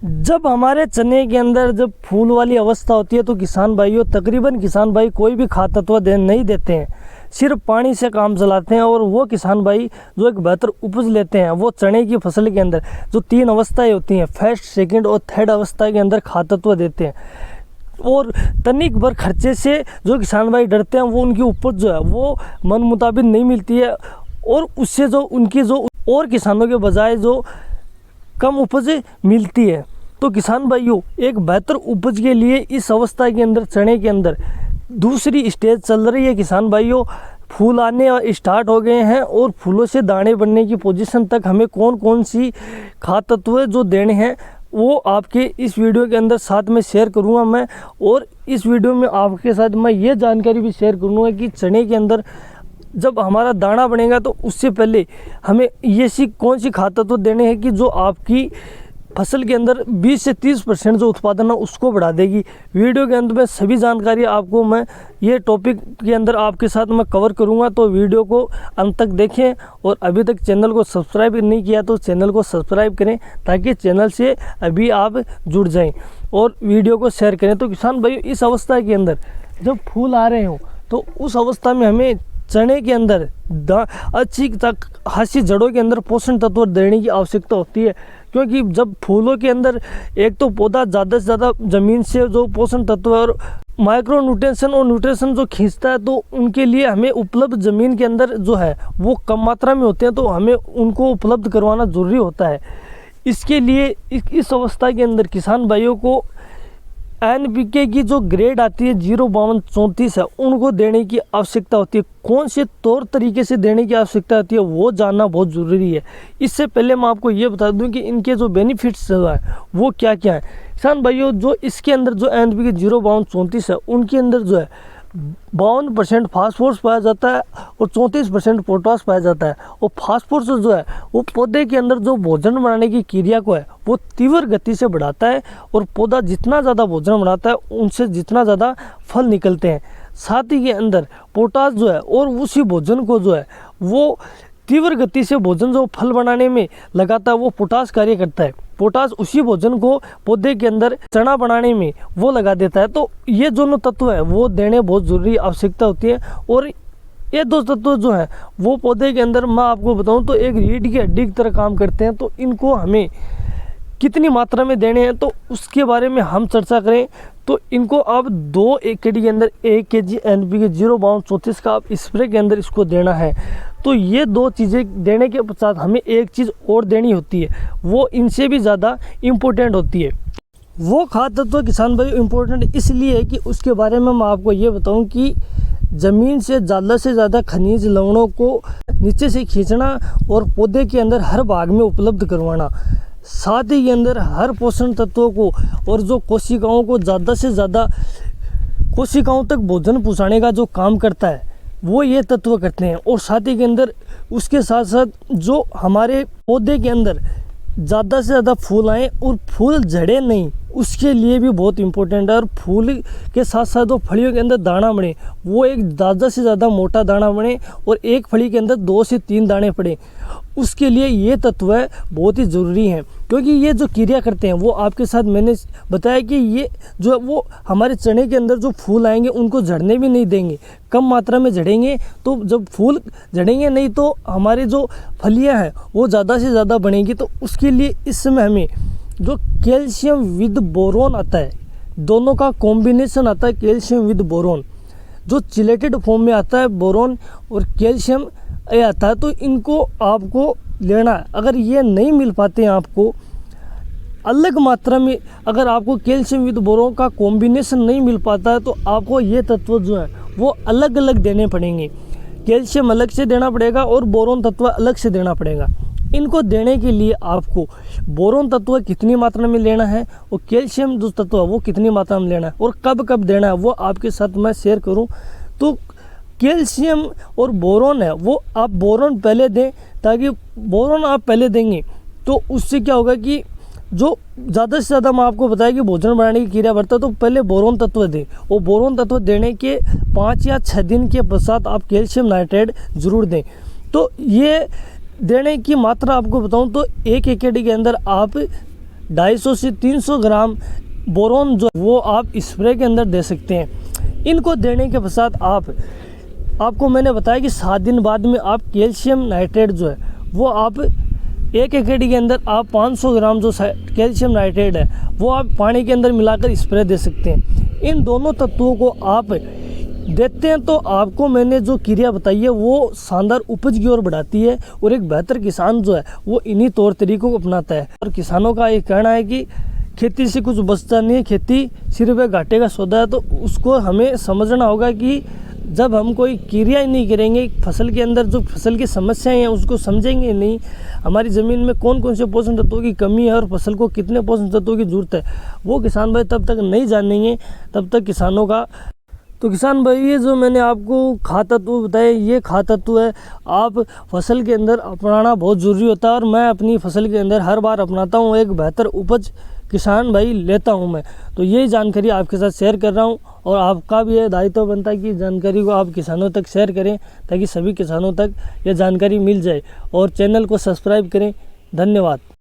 जब हमारे चने के अंदर जब फूल वाली अवस्था होती है तो किसान भाइयों, तकरीबन किसान भाई कोई भी खाद तत्व नहीं देते हैं, सिर्फ पानी से काम चलाते हैं। और वो किसान भाई जो एक बेहतर उपज लेते हैं वो चने की फसल के अंदर जो 3 अवस्थाएं होती हैं, फर्स्ट, सेकंड और थर्ड अवस्था के अंदर खाद तत्व देते हैं। और तनिक भर खर्चे से जो किसान भाई डरते हैं वो उनकी उपज जो है वो मन मुताबिक नहीं मिलती है, और उससे जो उनकी जो और किसानों के बजाय जो कम उपज मिलती है। तो किसान भाइयों, एक बेहतर उपज के लिए इस अवस्था के अंदर चने के अंदर दूसरी स्टेज चल रही है किसान भाइयों। फूल आने स्टार्ट हो गए हैं और फूलों से दाने बनने की पोजीशन तक हमें कौन कौन सी खाद तत्व जो देने हैं वो आपके इस वीडियो के अंदर साथ में शेयर करूंगा मैं। और इस वीडियो में आपके साथ मैं ये जानकारी भी शेयर करूंगा कि चने के अंदर जब हमारा दाना बनेगा तो उससे पहले हमें ये कौन सी खाद तत्व देने हैं कि जो आपकी फसल के अंदर 20 से 30% जो उत्पादन है उसको बढ़ा देगी। वीडियो के अंत में सभी जानकारी आपको मैं ये टॉपिक के अंदर आपके साथ मैं कवर करूंगा, तो वीडियो को अंत तक देखें। और अभी तक चैनल को सब्सक्राइब नहीं किया तो चैनल को सब्सक्राइब करें ताकि चैनल से अभी आप जुड़ जाएं और वीडियो को शेयर करें। तो किसान भाइयों, इस अवस्था के अंदर जब फूल आ रहे हों तो उस अवस्था में हमें चने के अंदर अच्छी खासी जड़ों के अंदर पोषण तत्व देने की आवश्यकता होती है, क्योंकि जब फूलों के अंदर एक तो पौधा ज़्यादा से ज़्यादा ज़मीन से जो पोषण तत्व और माइक्रो न्यूट्रिशन और न्यूट्रिशन जो खींचता है, तो उनके लिए हमें उपलब्ध ज़मीन के अंदर जो है वो कम मात्रा में होते हैं, तो हमें उनको उपलब्ध करवाना ज़रूरी होता है। इसके लिए इस अवस्था के अंदर किसान भाइयों को NPK की जो ग्रेड आती है 05234 है उनको देने की आवश्यकता होती है। कौन से तौर तरीके से देने की आवश्यकता होती है वो जानना बहुत ज़रूरी है। इससे पहले मैं आपको ये बता दूं कि इनके जो बेनिफिट्स है वो क्या क्या है। किसान भाइयों, जो इसके अंदर जो NPK 05234 है उनके अंदर जो है 52% फास्फोरस पाया जाता है और 34% पोटास पाया जाता है। और फास्फोरस जो है वो पौधे के अंदर जो भोजन बनाने की क्रिया को है वो तीव्र गति से बढ़ाता है, और पौधा जितना ज़्यादा भोजन बनाता है उनसे जितना ज़्यादा फल निकलते हैं। साथ ही के अंदर पोटास जो है और उसी भोजन को जो है वो तीव्र गति से भोजन जो फल बनाने में लगाता है वो पोटास कार्य करता है। पोटास उसी भोजन को पौधे के अंदर चना बनाने में वो लगा देता है। तो ये दोनों तत्व है वो देने बहुत ज़रूरी आवश्यकता होती है। और ये 2 तत्व जो है वो पौधे के अंदर मैं आपको बताऊं तो एक रीढ़ की हड्डी की तरह काम करते हैं। तो इनको हमें कितनी मात्रा में देने हैं तो उसके बारे में हम चर्चा करें तो इनको आप 2 एकड़ के अंदर 1 kg NPK 05234 का आप स्प्रे के अंदर इसको देना है। तो ये 2 चीज़ें देने के पश्चात हमें एक चीज़ और देनी होती है, वो इनसे भी ज़्यादा इम्पोर्टेंट होती है। वो खाद तत्व किसान भाई इम्पोर्टेंट इसलिए है कि उसके बारे में मैं आपको ये बताऊं कि ज़मीन से ज़्यादा खनिज लवणों को नीचे से खींचना और पौधे के अंदर हर भाग में उपलब्ध करवाना, साथ ही के अंदर हर पोषण तत्वों को और जो कोशिकाओं को ज़्यादा से ज़्यादा कोशिकाओं तक भोजन पहुँचाने का जो काम करता है वो ये तत्व करते हैं। और साथ ही के अंदर उसके साथ साथ जो हमारे पौधे के अंदर ज़्यादा से ज़्यादा फूल आए और फूल झड़े नहीं, उसके लिए भी बहुत इम्पोर्टेंट है। और फूल के साथ साथ जो फलियों के अंदर दाना बने वो एक ज़्यादा से ज़्यादा मोटा दाना बने और एक फली के अंदर 2 से 3 दाने पड़े, उसके लिए ये तत्व है बहुत ही ज़रूरी हैं। क्योंकि ये जो क्रिया करते हैं वो आपके साथ मैंने बताया कि ये जो है वो हमारे चने के अंदर जो फूल आएंगे उनको झड़ने भी नहीं देंगे, कम मात्रा में झड़ेंगे। तो जब फूल झड़ेंगे नहीं तो हमारे जो फलियां हैं वो ज़्यादा से ज़्यादा बनेंगी। तो उसके लिए इस समय हमें जो कैल्शियम विद बोरोन आता है, दोनों का कॉम्बिनेशन आता है कैल्शियम विद बोरोन, जो चिलेटेड फॉर्म में आता है बोरोन और कैल्शियम ये आता है, तो इनको आपको लेना है। अगर ये नहीं मिल पाते हैं आपको अलग मात्रा में, अगर आपको कैल्शियम विद बोरोन का कॉम्बिनेशन नहीं मिल पाता है तो आपको ये तत्व जो है वो अलग अलग देने पड़ेंगे। कैल्शियम अलग से देना पड़ेगा और बोरोन तत्व अलग से देना पड़ेगा। इनको देने के लिए आपको बोरोन तत्व कितनी मात्रा में लेना है और कैल्शियम जो तत्व है वो कितनी मात्रा में लेना है और कब कब देना है वो आपके साथ मैं शेयर करूं। तो कैल्शियम और बोरोन है वो आप बोरोन पहले दें, ताकि बोरोन आप पहले देंगे तो उससे क्या होगा कि जो ज़्यादा से ज़्यादा मैं आपको बताया कि भोजन बनाने की क्रिया बढ़ता है, तो पहले बोरोन तत्व दें और बोरोन तत्व देने के 5 या 6 दिन के पश्चात आप कैल्शियम नाइट्रेट ज़रूर दें। तो ये देने की मात्रा आपको बताऊं तो 1 एकड़ के अंदर आप 250 से 300 ग्राम बोरोन जो वो आप स्प्रे के अंदर दे सकते हैं। इनको देने के पश्चात आपको मैंने बताया कि 7 दिन बाद में आप कैल्शियम नाइट्रेट जो है वो आप 1 एकड़ के अंदर आप 500 ग्राम जो कैल्शियम नाइट्रेट है वो आप पानी के अंदर मिलाकर स्प्रे दे सकते हैं। इन दोनों तत्वों को आप देते हैं तो आपको मैंने जो क्रिया बताई है वो शानदार उपज की ओर बढ़ाती है और एक बेहतर किसान जो है वो इन्हीं तौर तरीकों को अपनाता है। और किसानों का ये कहना है कि खेती से कुछ बचता नहीं है, खेती सिर्फ एक घाटे का सौदा है। तो उसको हमें समझना होगा कि जब हम कोई क्रिया ही नहीं करेंगे, फसल के अंदर जो फसल की समस्याएं हैं उसको समझेंगे नहीं, हमारी ज़मीन में कौन कौन से पोषण तत्वों की कमी है और फसल को कितने पोषण तत्वों की ज़रूरत है, वो किसान भाई तब तक नहीं जानेंगे, तब तक किसानों का। तो किसान भाई ये जो मैंने आपको खाद तत्व बताए, ये खाद तत्व है आप फसल के अंदर अपनाना बहुत ज़रूरी होता है। और मैं अपनी फसल के अंदर हर बार अपनाता हूँ, एक बेहतर उपज किसान भाई लेता हूँ मैं। तो यही जानकारी आपके साथ शेयर कर रहा हूँ और आपका भी ये दायित्व बनता है कि जानकारी को आप किसानों तक शेयर करें ताकि सभी किसानों तक ये जानकारी मिल जाए। और चैनल को सब्सक्राइब करें। धन्यवाद।